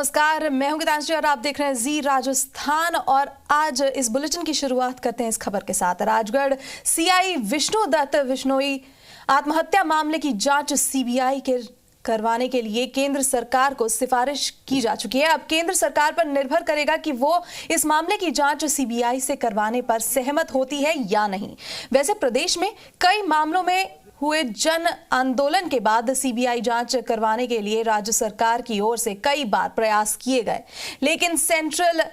नमस्कार, मैं हूं गीतांजलि और आप देख रहे हैं जी राजस्थान। और आज इस बुलेटिन की शुरुआत करते हैं इस खबर के साथ। राजगढ़ सीआई विष्णु दत्त बिश्नोई आत्महत्या मामले की जांच सीबीआई के करवाने के लिए केंद्र सरकार को सिफारिश की जा चुकी है। अब केंद्र सरकार पर निर्भर करेगा कि वो इस मामले की जांच सीबीआई से करवाने पर सहमत होती है या नहीं। वैसे प्रदेश में कई मामलों में हुए जन आंदोलन के बाद सीबीआई जांच करवाने के लिए राज्य सरकार की ओर से कई बार प्रयास किए गए, लेकिन सेंट्रल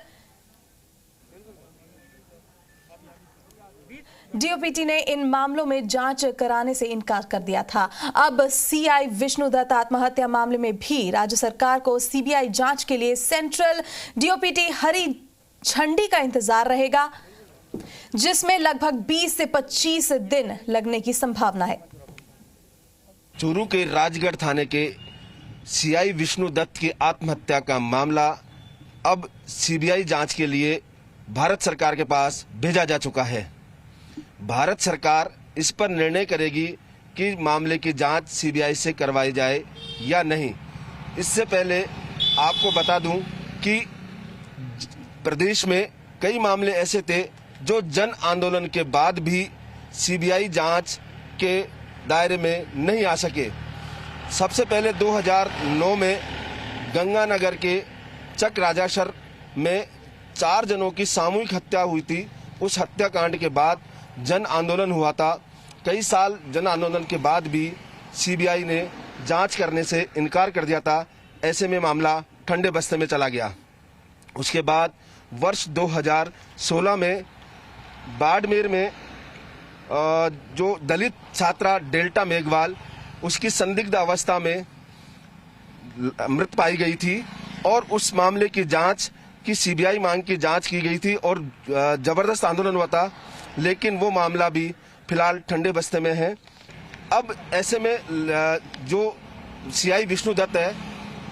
डीओपीटी ने इन मामलों में जांच कराने से इनकार कर दिया था। अब सीआई विष्णु दत्त आत्महत्या मामले में भी राज्य सरकार को सीबीआई जांच के लिए सेंट्रल डीओपीटी हरी झंडी का इंतजार रहेगा, जिसमें लगभग 20 से 25 दिन लगने की संभावना है। चूरू के राजगढ़ थाने के सीआई विष्णु दत्त की आत्महत्या का मामला अब सीबीआई जांच के लिए भारत सरकार के पास भेजा जा चुका है। भारत सरकार इस पर निर्णय करेगी कि मामले की जांच सीबीआई से करवाई जाए या नहीं। इससे पहले आपको बता दूं कि प्रदेश में कई मामले ऐसे थे जो जन आंदोलन के बाद भी सीबीआई जांच के दायरे में नहीं आ सके। सबसे पहले 2009 में गंगानगर के चक राजासर में 4 जनों की सामूहिक हत्या हुई थी। उस हत्याकांड के बाद जन आंदोलन हुआ था। कई साल जन आंदोलन के बाद भी सीबीआई ने जांच करने से इनकार कर दिया था। ऐसे में मामला ठंडे बस्ते में चला गया। उसके बाद वर्ष 2016 में बाड़मेर में जो दलित छात्रा डेल्टा मेघवाल, उसकी संदिग्ध अवस्था में मृत पाई गई थी और उस मामले की जांच की सीबीआई मांग की जांच की गई थी और जबरदस्त आंदोलन हुआ था, लेकिन वो मामला भी फिलहाल ठंडे बस्ते में है। अब ऐसे में जो सीआई विष्णु दत्त है,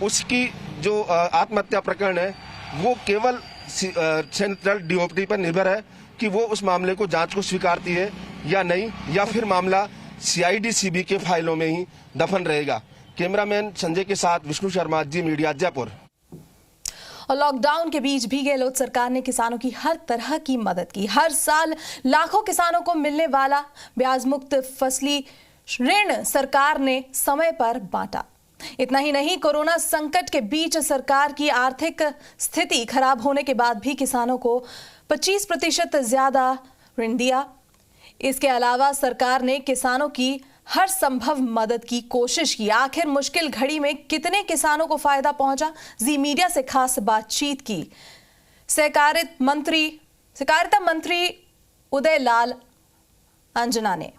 उसकी जो आत्महत्या प्रकरण है वो केवल सेंट्रल डीओपीटी पर निर्भर है कि वो उस मामले को जांच को स्वीकारती है या नहीं, या फिर मामला सीआईडी सीबी के फाइलों में ही दफन रहेगा। कैमरामैन संजय के साथ विष्णु शर्मा, जी मीडिया, जयपुर। और लॉकडाउन के बीच भी गहलोत सरकार ने किसानों की हर तरह की मदद की। हर साल लाखों किसानों को मिलने वाला ब्याज मुक्त फसली ऋण सरकार ने समय पर बांटा। इतना ही नहीं, कोरोना संकट के बीच सरकार की आर्थिक स्थिति खराब होने के बाद भी किसानों को 25% ज्यादा ऋण दिया। इसके अलावा सरकार ने किसानों की हर संभव मदद की कोशिश की। आखिर मुश्किल घड़ी में कितने किसानों को फायदा पहुंचा, जी मीडिया से खास बातचीत की सहकारिता मंत्री उदय लाल अंजना ने।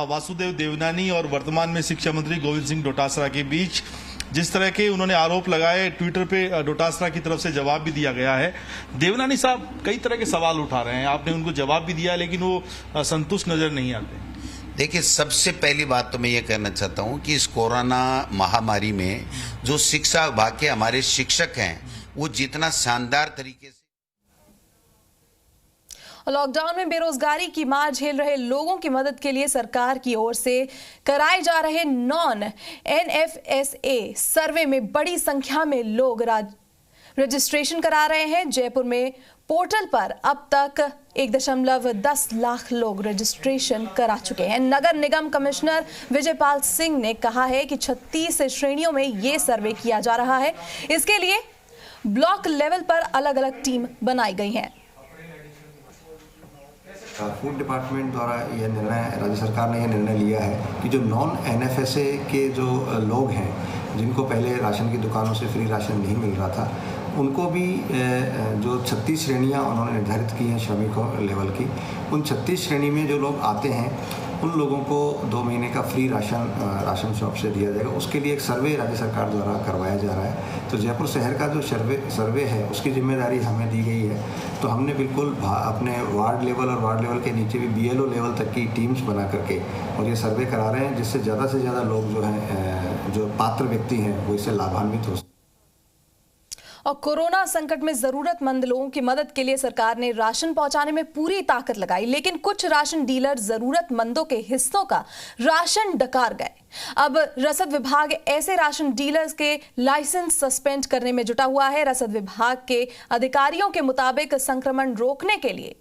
वासुदेव देवनानी और वर्तमान में शिक्षा मंत्री गोविंद सिंह डोटासरा के बीच जिस तरह के उन्होंने आरोप लगाए, ट्विटर पे डोटासरा की तरफ से जवाब भी दिया गया है। देवनानी साहब कई तरह के सवाल उठा रहे हैं, आपने उनको जवाब भी दिया, लेकिन वो संतुष्ट नजर नहीं आते। देखिए, सबसे पहली बात तो मैं ये कहना चाहता हूँ कि इस कोरोना महामारी में जो शिक्षा विभाग के हमारे शिक्षक हैं, वो जितना शानदार तरीके से लॉकडाउन में बेरोजगारी की मार झेल रहे लोगों की मदद के लिए सरकार की ओर से कराए जा रहे नॉन एनएफएसए सर्वे में बड़ी संख्या में लोग रजिस्ट्रेशन करा रहे हैं। जयपुर में पोर्टल पर अब तक 1.10 लाख लोग रजिस्ट्रेशन करा चुके हैं। नगर निगम कमिश्नर विजयपाल सिंह ने कहा है कि 36 श्रेणियों में ये सर्वे किया जा रहा है। इसके लिए ब्लॉक लेवल पर अलग अलग टीम बनाई गई है। फूड डिपार्टमेंट द्वारा यह निर्णय, राज्य सरकार ने यह निर्णय लिया है कि जो नॉन एनएफएसए के जो लोग हैं, जिनको पहले राशन की दुकानों से फ्री राशन नहीं मिल रहा था, उनको भी जो 36 श्रेणियां उन्होंने निर्धारित की हैं श्रमिकों लेवल की, उन 36 श्रेणी में जो लोग आते हैं उन लोगों को 2 महीने का फ्री राशन शॉप से दिया जाएगा। उसके लिए एक सर्वे राज्य सरकार द्वारा करवाया जा रहा है। तो जयपुर शहर का जो सर्वे है, उसकी जिम्मेदारी हमें दी गई है। तो हमने बिल्कुल अपने वार्ड लेवल और वार्ड लेवल के नीचे भी बीएलओ लेवल तक की टीम्स बना करके और ये सर्वे करा रहे हैं, जिससे ज़्यादा से ज़्यादा लोग जो हैं, जो पात्र व्यक्ति हैं, वो इससे लाभान्वित हो। और कोरोना संकट में जरूरतमंद लोगों की मदद के लिए सरकार ने राशन पहुंचाने में पूरी ताकत लगाई, लेकिन कुछ राशन डीलर जरूरतमंदों के हिस्सों का राशन डकार गए। अब रसद विभाग ऐसे राशन डीलर्स के लाइसेंस सस्पेंड करने में जुटा हुआ है। रसद विभाग के अधिकारियों के मुताबिक संक्रमण रोकने के लिए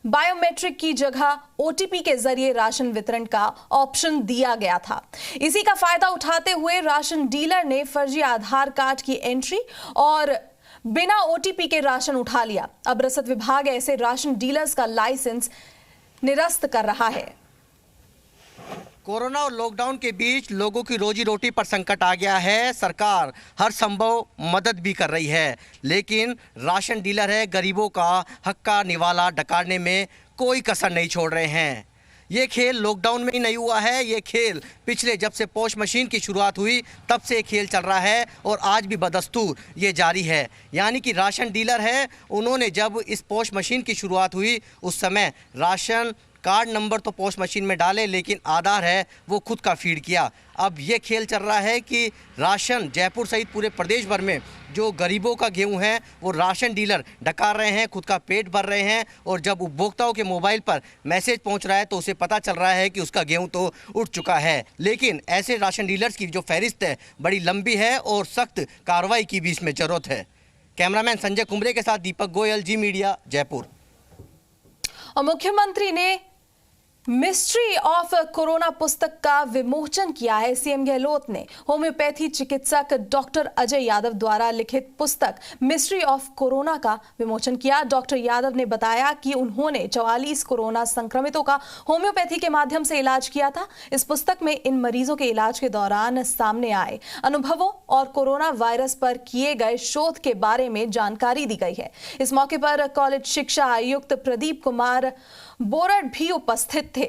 बायोमेट्रिक की जगह ओटीपी के जरिए राशन वितरण का ऑप्शन दिया गया था। इसी का फायदा उठाते हुए राशन डीलर ने फर्जी आधार कार्ड की एंट्री और बिना ओटीपी के राशन उठा लिया। अब रसद विभाग ऐसे राशन डीलर्स का लाइसेंस निरस्त कर रहा है। कोरोना और लॉकडाउन के बीच लोगों की रोजी रोटी पर संकट आ गया है। सरकार हर संभव मदद भी कर रही है, लेकिन राशन डीलर है गरीबों का हक का निवाला डकारने में कोई कसर नहीं छोड़ रहे हैं। ये खेल लॉकडाउन में ही नहीं हुआ है, ये खेल पिछले जब से पॉश मशीन की शुरुआत हुई तब से खेल चल रहा है और आज भी बदस्तूर ये जारी है। यानी कि राशन डीलर है, उन्होंने जब इस पॉश मशीन की शुरुआत हुई उस समय राशन कार्ड नंबर तो पोस्ट मशीन में डाले, लेकिन आधार है वो खुद का फीड किया। अब ये खेल चल रहा है कि राशन जयपुर सहित पूरे प्रदेश भर में जो गरीबों का गेहूं है वो राशन डीलर डकार रहे हैं, खुद का पेट भर रहे हैं, और जब उपभोक्ताओं के मोबाइल पर मैसेज पहुंच रहा है तो उसे पता चल रहा है कि उसका गेहूं तो उठ चुका है। लेकिन ऐसे राशन डीलर्स की जो फहरिस्त है बड़ी लंबी है और सख्त कार्रवाई की भी इसमें जरूरत है। कैमरामैन संजय कुमरे के साथ दीपक गोयल, जी मीडिया, जयपुर। और मुख्यमंत्री ने मिस्ट्री ऑफ कोरोना पुस्तक का विमोचन किया है। सीएम गहलोत ने होम्योपैथी चिकित्सक डॉक्टर अजय यादव द्वारा लिखित पुस्तक मिस्ट्री ऑफ कोरोना का विमोचन किया। डॉक्टर यादव ने बताया कि उन्होंने 44 कोरोना संक्रमितों का होम्योपैथी के माध्यम से इलाज किया था। इस पुस्तक में इन मरीजों के इलाज के दौरान सामने आए अनुभवों और कोरोना वायरस पर किए गए शोध के बारे में जानकारी दी गई है। इस मौके पर कॉलेज शिक्षा आयुक्त प्रदीप कुमार बोरट भी उपस्थित थे।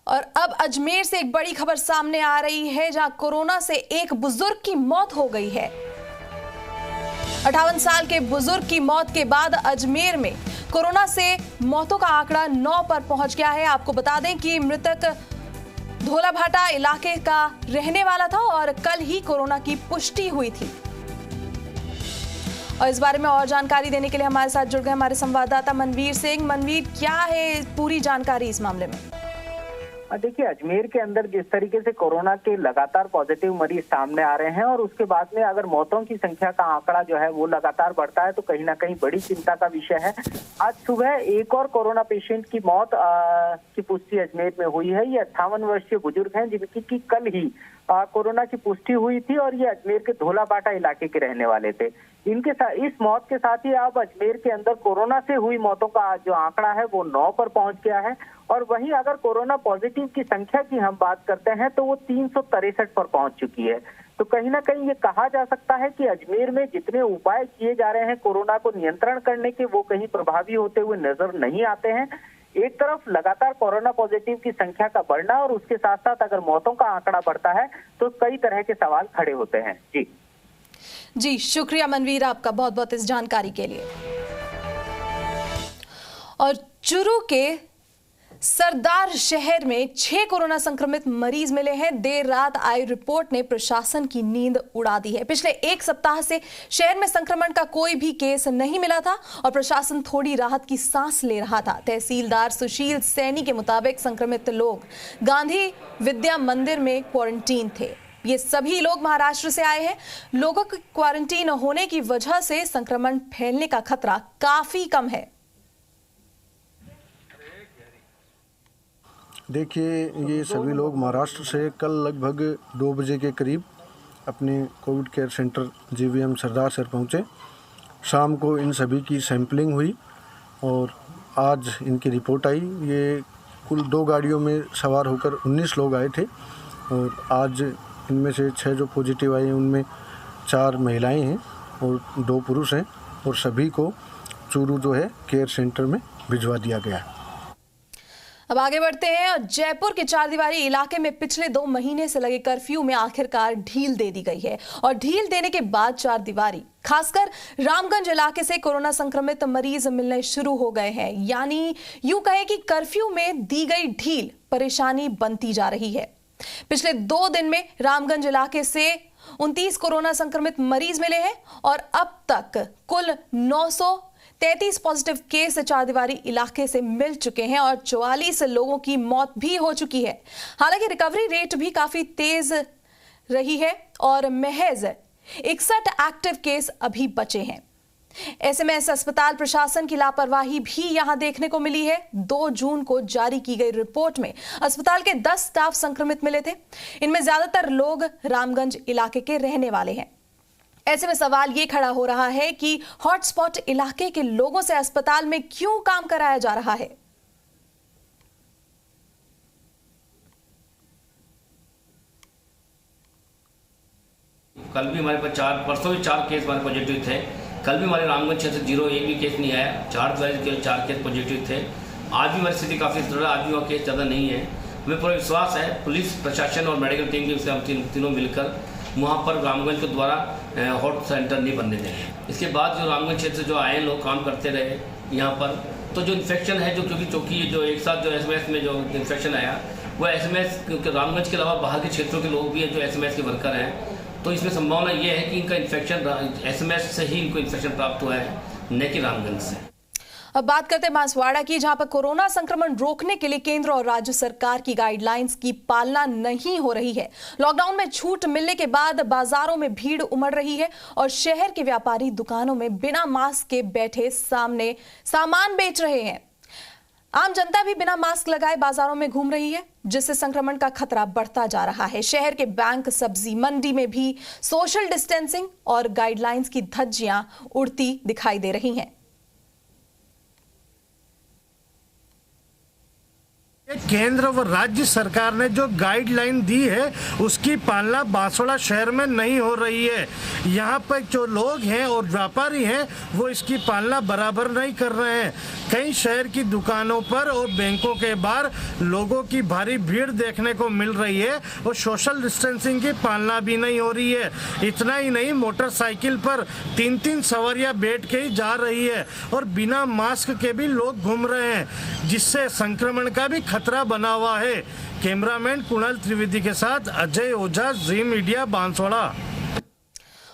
और अब अजमेर से एक बड़ी खबर सामने आ रही है, जहां कोरोना से एक बुजुर्ग की मौत हो गई है। 58 साल के बुजुर्ग की मौत के बाद अजमेर में कोरोना से मौतों का आंकड़ा 9 पर पहुंच गया है। आपको बता दें कि मृतक धोलाभाटा इलाके का रहने वाला था और कल ही कोरोना की पुष्टि हुई थी। और इस बारे में और जानकारी देने के लिए हमारे साथ जुड़ गए हमारे संवाददाता मनवीर सिंह। मनवीर, क्या है पूरी जानकारी इस मामले में? देखिए, अजमेर के अंदर जिस तरीके से कोरोना के लगातार पॉजिटिव मरीज सामने आ रहे हैं और उसके बाद में अगर मौतों की संख्या का आंकड़ा जो है वो लगातार बढ़ता है तो कहीं ना कहीं बड़ी चिंता का विषय है। आज सुबह एक और कोरोना पेशेंट की मौत की पुष्टि अजमेर में हुई है। ये 58 वर्षीय बुजुर्ग हैं जिनकी कल ही कोरोना की पुष्टि हुई थी और ये अजमेर के धोलाबाटा इलाके के रहने वाले थे। इनके साथ इस मौत के साथ ही अब अजमेर के अंदर कोरोना से हुई मौतों का जो आंकड़ा है वो 9 पर पहुंच गया है। और वहीं अगर कोरोना पॉजिटिव की संख्या की हम बात करते हैं तो वो 363 पर पहुंच चुकी है। तो कहीं ना कहीं ये कहा जा सकता है कि अजमेर में जितने उपाय किए जा रहे हैं कोरोना को नियंत्रण करने के, वो कहीं प्रभावी होते हुए नजर नहीं आते हैं। एक तरफ लगातार कोरोना पॉजिटिव की संख्या का बढ़ना और उसके साथ साथ अगर मौतों का आंकड़ा बढ़ता है तो कई तरह के सवाल खड़े होते हैं। जी, शुक्रिया मनवीर आपका बहुत बहुत इस जानकारी के लिए। और चूरू के सरदार शहर में 6 कोरोना संक्रमित मरीज मिले हैं। देर रात आई रिपोर्ट ने प्रशासन की नींद उड़ा दी है। पिछले एक सप्ताह से शहर में संक्रमण का कोई भी केस नहीं मिला था और प्रशासन थोड़ी राहत की सांस ले रहा था। तहसीलदार सुशील सैनी के मुताबिक संक्रमित लोग गांधी विद्या मंदिर में क्वारंटीन थे। ये सभी लोग महाराष्ट्र से आए हैं। लोगों के क्वारंटीन होने की वजह से संक्रमण फैलने का खतरा काफी कम है। देखिए, ये सभी लोग महाराष्ट्र से कल लगभग 2 बजे के करीब अपने कोविड केयर सेंटर जीवीएम सरदार शहर पहुँचे। शाम को इन सभी की सैंपलिंग हुई और आज इनकी रिपोर्ट आई। ये कुल 2 गाड़ियों में सवार होकर 19 लोग आए थे और आज इनमें से 6 जो पॉजिटिव आए हैं उनमें 4 महिलाएं हैं और 2 पुरुष हैं और सभी को चूरू जो है केयर सेंटर में भिजवा दिया गया है। अब आगे बढ़ते हैं और जयपुर के चारदीवारी इलाके में पिछले 2 महीने से लगे कर्फ्यू में आखिरकार ढील दे दी गई है और ढील देने के बाद चारदीवारी खासकर रामगंज इलाके से कोरोना संक्रमित मरीज मिलने शुरू हो गए हैं। यानी यूं कहे कि कर्फ्यू में दी गई ढील परेशानी बनती जा रही है। पिछले 2 दिन में रामगंज इलाके से 29 कोरोना संक्रमित मरीज मिले हैं और अब तक कुल 933 पॉजिटिव केस चारदीवारी इलाके से मिल चुके हैं और 44 लोगों की मौत भी हो चुकी है। हालांकि रिकवरी रेट भी काफी तेज रही है और महज 61 एक्टिव केस अभी बचे हैं। एसएमएस अस्पताल प्रशासन की लापरवाही भी यहां देखने को मिली है। 2 जून को जारी की गई रिपोर्ट में अस्पताल के 10 स्टाफ संक्रमित मिले थे। इनमें ज्यादातर लोग रामगंज इलाके के रहने वाले हैं। ऐसे में सवाल ये खड़ा हो रहा है कि हॉटस्पॉट इलाके के लोगों से अस्पताल में क्यों काम कराया जा रहा है। कल भी हमारे पास परसों भी 4 केस हमारे पॉजिटिव थे। कल भी हमारे रामगंज क्षेत्र 0 एक भी केस नहीं आया। 4 केस पॉजिटिव थे। आज भी हमारी स्थिति काफ़ी स्थिर है। आज भी वहाँ केस ज़्यादा नहीं है। हमें पूरा विश्वास है पुलिस प्रशासन और मेडिकल टीम के हम तीनों मिलकर वहाँ पर रामगंज के द्वारा हॉट सेंटर नहीं बनने देंगे। इसके बाद जो रामगंज क्षेत्र जो आए लोग काम करते रहे यहाँ पर, तो जो इन्फेक्शन है जो क्योंकि जो एक साथ जो एसएमएस में जो इन्फेक्शन आया वो एसएमएस क्योंकि रामगंज के अलावा बाहर के क्षेत्रों के लोग भी हैं जो एसएमएस के वर्कर हैं, तो इसमें संभावना ये है कि इनका इन्फेक्शन एसएमएस से ही इनको इन्फेक्शन प्राप्त हुआ है, न कि रामगंज से। अब बात करते हैं बांसवाड़ा की, जहां पर कोरोना संक्रमण रोकने के लिए केंद्र और राज्य सरकार की गाइडलाइंस की पालना नहीं हो रही है। लॉकडाउन में छूट मिलने के बाद बाजारों में भीड़ उमड़ रही है और शहर के व्यापारी दुकानों में बिना मास्क के बैठे सामने सामान बेच रहे हैं। आम जनता भी बिना मास्क लगाए बाजारों में घूम रही है, जिससे संक्रमण का खतरा बढ़ता जा रहा है। शहर के बैंक, सब्जी मंडी में भी सोशल डिस्टेंसिंग और गाइडलाइंस की धज्जियां उड़ती दिखाई दे रही हैं। केंद्र व राज्य सरकार ने जो गाइडलाइन दी है उसकी पालना बांसवाड़ा शहर में नहीं हो रही है। यहाँ पर जो लोग हैं और व्यापारी हैं वो इसकी पालना बराबर नहीं कर रहे हैं। कई शहर की दुकानों पर और बैंकों के बाहर लोगों की भारी भीड़ देखने को मिल रही है और सोशल डिस्टेंसिंग की पालना भी नहीं हो रही है। इतना ही नहीं, मोटरसाइकिल पर 3-3 सवारियां बैठ के ही जा रही है और बिना मास्क के भी लोग घूम रहे हैं, जिससे संक्रमण का भी खतरा बना हुआ है। कैमरामैन कुणाल त्रिवेदी के साथ अजय ओझा, जी मीडिया, बांसवाड़ा।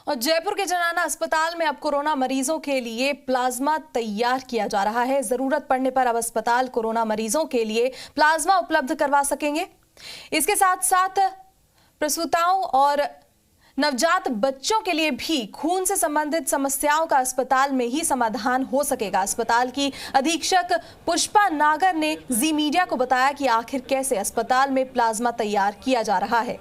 और जयपुर के जनाना अस्पताल में अब कोरोना मरीजों के लिए प्लाज्मा तैयार किया जा रहा है। जरूरत पड़ने पर अब अस्पताल कोरोना मरीजों के लिए प्लाज्मा उपलब्ध करवा सकेंगे। इसके साथ साथ प्रसूताओं और नवजात बच्चों के लिए भी खून से संबंधित समस्याओं का अस्पताल में ही समाधान हो सकेगा। अस्पताल की अधीक्षक पुष्पा नागर ने जी मीडिया को बताया कि आखिर कैसे अस्पताल में प्लाज्मा तैयार किया जा रहा है।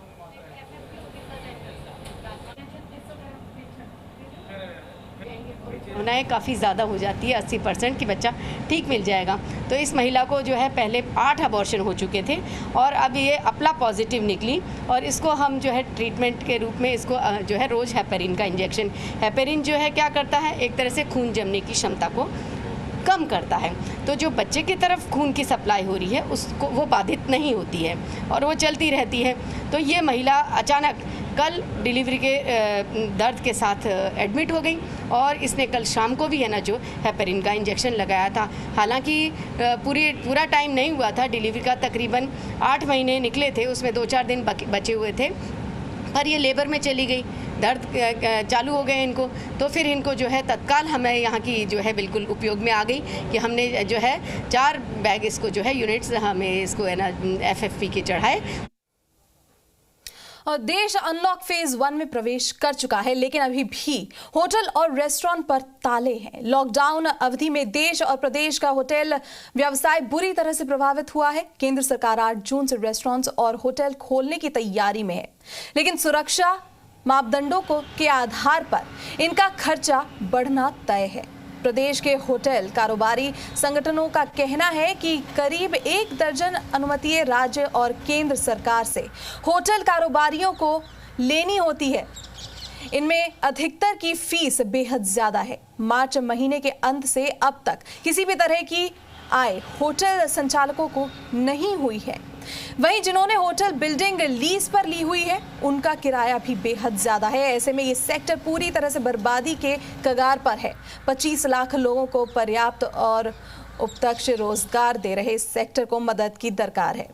काफ़ी ज़्यादा हो जाती है, 80% कि बच्चा ठीक मिल जाएगा। तो इस महिला को जो है पहले 8 अबॉर्शन हो चुके थे और अब ये अपला पॉजिटिव निकली और इसको हम जो है ट्रीटमेंट के रूप में इसको जो है रोज़ हेपेरिन का इंजेक्शन, हेपेरिन जो है क्या करता है, एक तरह से खून जमने की क्षमता को कम करता है। तो जो बच्चे की तरफ खून की सप्लाई हो रही है उसको वो बाधित नहीं होती है और वो चलती रहती है। तो ये महिला अचानक कल डिलीवरी के दर्द के साथ एडमिट हो गई और इसने कल शाम को भी है ना जो हेपेरिन का इंजेक्शन लगाया था। हालांकि पूरा टाइम नहीं हुआ था डिलीवरी का, तकरीबन 8 महीने निकले थे, उसमें 2-4 दिन बचे हुए थे, पर ये लेबर में चली गई, दर्द चालू हो गए इनको। तो फिर इनको जो है तत्काल हमें यहाँ की जो है बिल्कुल उपयोग में आ गई कि हमने जो है 4 बैग इसको जो है यूनिट्स हमें इसको है ना FFP के चढ़ाए। और देश अनलॉक फेज 1 में प्रवेश कर चुका है, लेकिन अभी भी होटल और रेस्टोरेंट पर ताले हैं। लॉकडाउन अवधि में देश और प्रदेश का होटल व्यवसाय बुरी तरह से प्रभावित हुआ है। केंद्र सरकार 8 जून से रेस्टोरेंट्स और होटल खोलने की तैयारी में है, लेकिन सुरक्षा मापदंडों के आधार पर इनका खर्चा बढ़ना तय है। प्रदेश के होटल कारोबारी संगठनों का कहना है कि करीब 1 दर्जन अनुमतियां राज्य और केंद्र सरकार से होटल कारोबारियों को लेनी होती है। इनमें अधिकतर की फीस बेहद ज्यादा है। मार्च महीने के अंत से अब तक किसी भी तरह की आय होटल संचालकों को नहीं हुई है। वहीं जिन्होंने होटल बिल्डिंग लीज पर ली हुई है उनका किराया भी बेहद ज्यादा है। ऐसे में ये सेक्टर पूरी तरह से बर्बादी के कगार पर है। 25 लाख लोगों को पर्याप्त और उपयुक्त रोजगार दे रहे इस सेक्टर को मदद की दरकार है।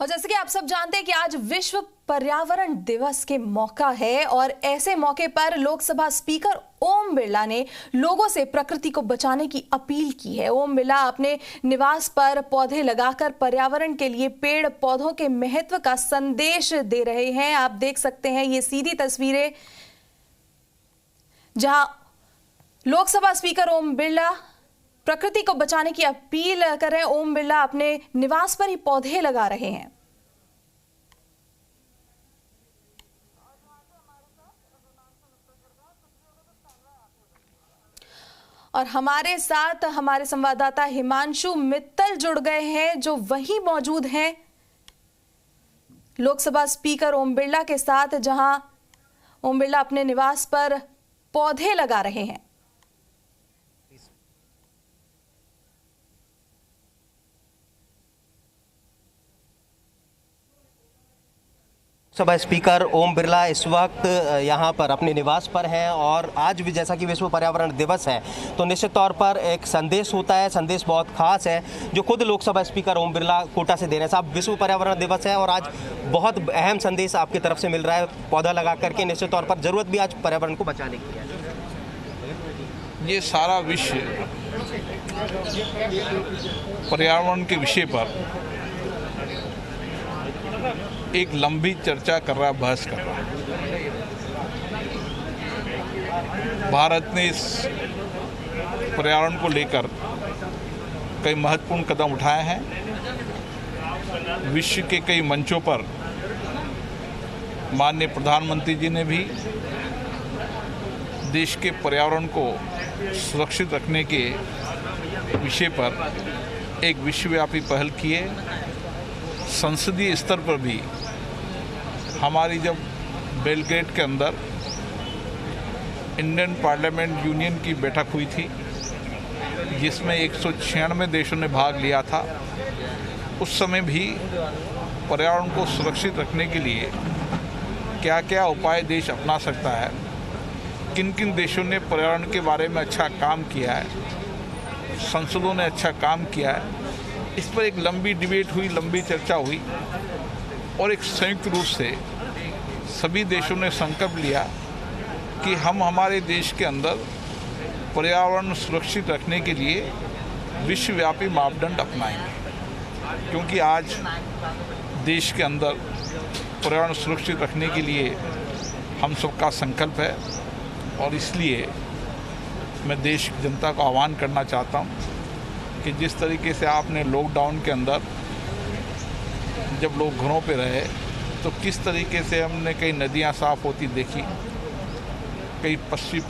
और जैसे कि आप सब जानते हैं कि आज विश्व पर्यावरण दिवस के मौका है और ऐसे मौके पर लोकसभा स्पीकर ओम बिरला ने लोगों से प्रकृति को बचाने की अपील की है। ओम बिरला अपने निवास पर पौधे लगाकर पर्यावरण के लिए पेड़ पौधों के महत्व का संदेश दे रहे हैं। आप देख सकते हैं ये सीधी तस्वीरें जहां लोकसभा स्पीकर ओम बिरला प्रकृति को बचाने की अपील कर रहे हैं। ओम बिरला अपने निवास पर ही पौधे लगा रहे हैं। और हमारे साथ हमारे संवाददाता हिमांशु मित्तल जुड़ गए हैं जो वहीं मौजूद हैं लोकसभा स्पीकर ओम बिरला के साथ, जहां ओम बिरला अपने निवास पर पौधे लगा रहे हैं। लोकसभा स्पीकर ओम बिरला इस वक्त यहाँ पर अपने निवास पर हैं और आज भी जैसा कि विश्व पर्यावरण दिवस है तो निश्चित तौर पर एक संदेश होता है, संदेश बहुत खास है जो खुद लोकसभा स्पीकर ओम बिरला कोटा से दे रहे हैं। साहब, विश्व पर्यावरण दिवस है और आज बहुत अहम संदेश आपकी तरफ से मिल रहा है पौधा लगा करके। निश्चित तौर पर जरूरत भी आज पर्यावरण को बचाने की है। ये सारा विश्व पर्यावरण के विषय पर एक लंबी चर्चा कर रहा है, बहस कर रहा है। भारत ने इस पर्यावरण को लेकर कई महत्वपूर्ण कदम उठाए हैं। विश्व के कई मंचों पर माननीय प्रधानमंत्री जी ने भी देश के पर्यावरण को सुरक्षित रखने के विषय पर एक विश्वव्यापी पहल की है। संसदीय स्तर पर भी हमारी जब बेलग्रेड के अंदर इंडियन पार्लियामेंट यूनियन की बैठक हुई थी जिसमें 196 देशों ने भाग लिया था, उस समय भी पर्यावरण को सुरक्षित रखने के लिए क्या क्या उपाय देश अपना सकता है, किन किन देशों ने पर्यावरण के बारे में अच्छा काम किया है, संसदों ने अच्छा काम किया है, इस पर एक लंबी डिबेट हुई, लंबी चर्चा हुई और एक संयुक्त रूप से सभी देशों ने संकल्प लिया कि हम हमारे देश के अंदर पर्यावरण सुरक्षित रखने के लिए विश्वव्यापी मापदंड अपनाएंगे। क्योंकि आज देश के अंदर पर्यावरण सुरक्षित रखने के लिए हम सबका संकल्प है और इसलिए मैं देश की जनता को आह्वान करना चाहता हूँ कि जिस तरीके से आपने लॉकडाउन के अंदर जब लोग घरों पे रहे तो किस तरीके से हमने कई नदियाँ साफ़ होती देखी, कई पक्षी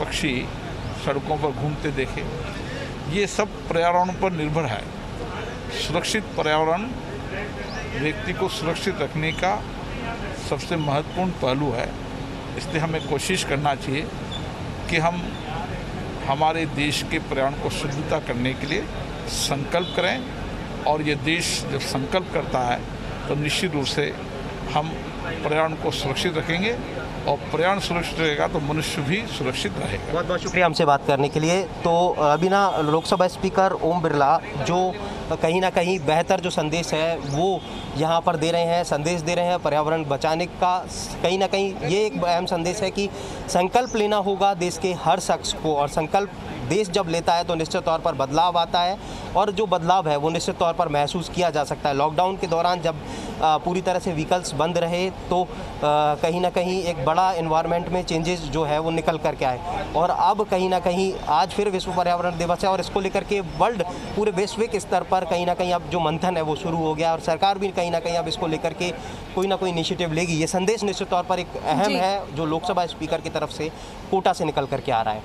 सड़कों पर घूमते देखे। ये सब पर्यावरण पर निर्भर है। सुरक्षित पर्यावरण व्यक्ति को सुरक्षित रखने का सबसे महत्वपूर्ण पहलू है। इसलिए हमें कोशिश करना चाहिए कि हम हमारे देश के पर्यावरण को शुद्धता करने के लिए संकल्प करें और ये देश जब संकल्प करता है तो निश्चित रूप से हम पर्यावरण को सुरक्षित रखेंगे और पर्यावरण सुरक्षित रहेगा तो मनुष्य भी सुरक्षित रहेगा। बहुत बहुत शुक्रिया हमसे बात करने के लिए। तो अभी ना लोकसभा स्पीकर ओम बिरला जो कहीं ना कहीं बेहतर जो संदेश है वो यहाँ पर दे रहे हैं, संदेश दे रहे हैं पर्यावरण बचाने का। कहीं ना कहीं ये एक अहम संदेश है कि संकल्प लेना होगा देश के हर शख्स को और संकल्प देश जब लेता है तो निश्चित तौर पर बदलाव आता है और जो बदलाव है वो निश्चित तौर पर महसूस किया जा सकता है। लॉकडाउन के दौरान जब पूरी तरह से व्हीकल्स बंद रहे तो कहीं ना कहीं एक बड़ा एनवायरनमेंट में चेंजेस जो है वो निकल करके आए। और अब कहीं ना कहीं आज फिर विश्व पर्यावरण दिवस है और इसको लेकर के वर्ल्ड पूरे वैश्विक स्तर पर कहीं ना कहीं अब जो मंथन है वो शुरू हो गया और सरकार भी कहीं ना कहीं अब इसको लेकर के कोई ना कोई इनिशिएटिव लेगी। ये संदेश निश्चित तौर पर एक अहम है जो लोकसभा स्पीकर की तरफ से कोटा से निकल करके आ रहा है।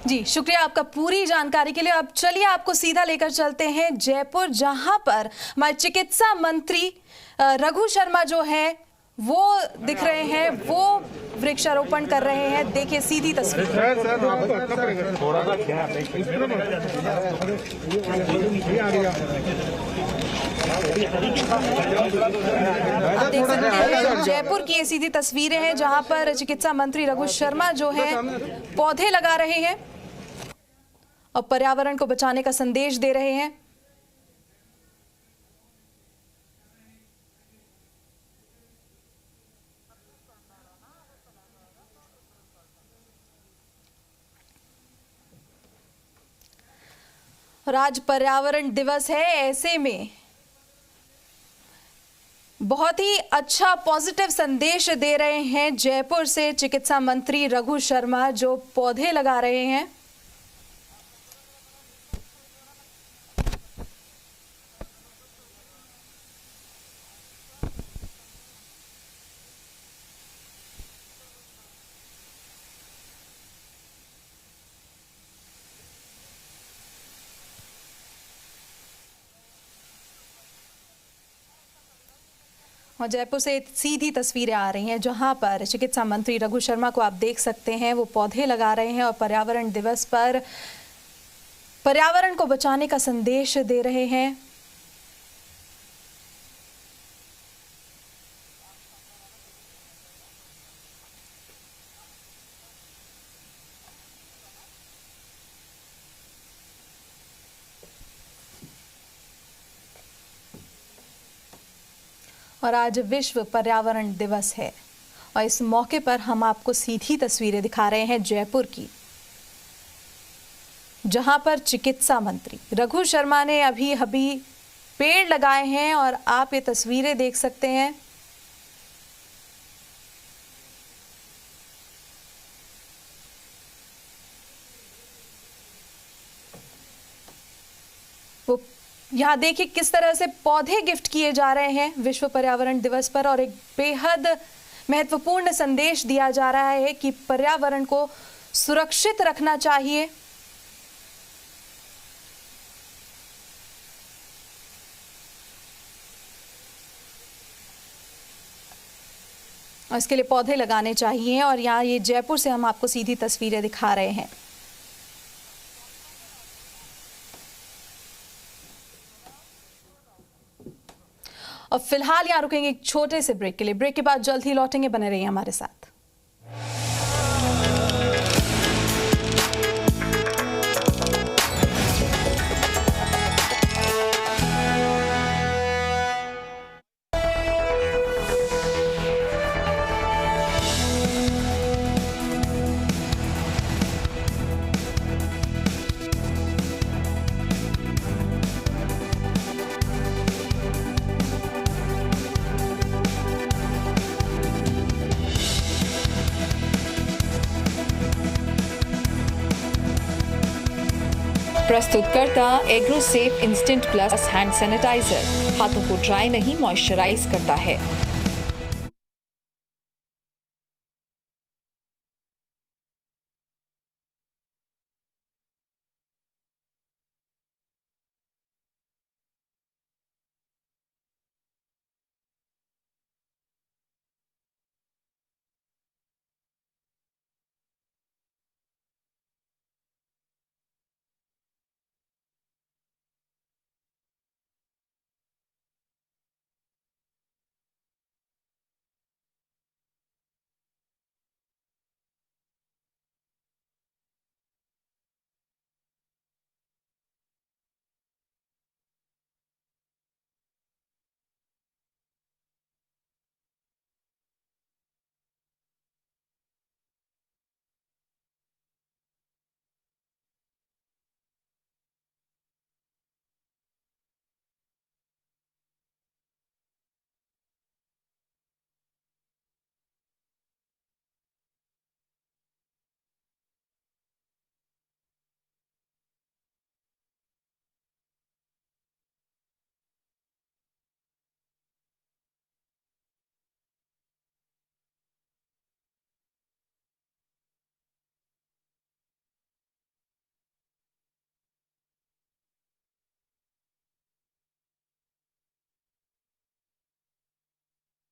जी शुक्रिया आपका पूरी जानकारी के लिए। अब चलिए आपको सीधा लेकर चलते हैं जयपुर, जहां पर हमारे चिकित्सा मंत्री रघु शर्मा जो है वो दिख रहे हैं, वो वृक्षारोपण कर रहे हैं। देखिए सीधी तस्वीर। आप देख सकते हैं जयपुर की ये सीधी तस्वीरें हैं जहां पर चिकित्सा मंत्री रघु शर्मा जो है पौधे लगा रहे हैं और पर्यावरण को बचाने का संदेश दे रहे हैं। और आज पर्यावरण दिवस है, ऐसे में बहुत ही अच्छा पॉजिटिव संदेश दे रहे हैं जयपुर से चिकित्सा मंत्री रघु शर्मा जो पौधे लगा रहे हैं। और जयपुर से सीधी तस्वीरें आ रही हैं जहां पर चिकित्सा मंत्री रघु शर्मा को आप देख सकते हैं वो पौधे लगा रहे हैं और पर्यावरण दिवस पर पर्यावरण को बचाने का संदेश दे रहे हैं। और आज विश्व पर्यावरण दिवस है और इस मौके पर हम आपको सीधी तस्वीरें दिखा रहे हैं जयपुर की, जहां पर चिकित्सा मंत्री रघु शर्मा ने अभी पेड़ लगाए हैं और आप ये तस्वीरें देख सकते हैं। वो यहाँ देखिए किस तरह से पौधे गिफ्ट किए जा रहे हैं विश्व पर्यावरण दिवस पर और एक बेहद महत्वपूर्ण संदेश दिया जा रहा है कि पर्यावरण को सुरक्षित रखना चाहिए। और इसके लिए पौधे लगाने चाहिए और यहाँ ये जयपुर से हम आपको सीधी तस्वीरें दिखा रहे हैं। और फिलहाल यहाँ रुकेंगे एक छोटे से ब्रेक के लिए। ब्रेक के बाद जल्द ही लौटेंगे, बने रहिए हमारे साथ। प्रस्तुतकर्ता एग्रोसेफ इंस्टेंट प्लस हैंड सैनिटाइजर हाथों को ड्राई नहीं मॉइस्चराइज करता है।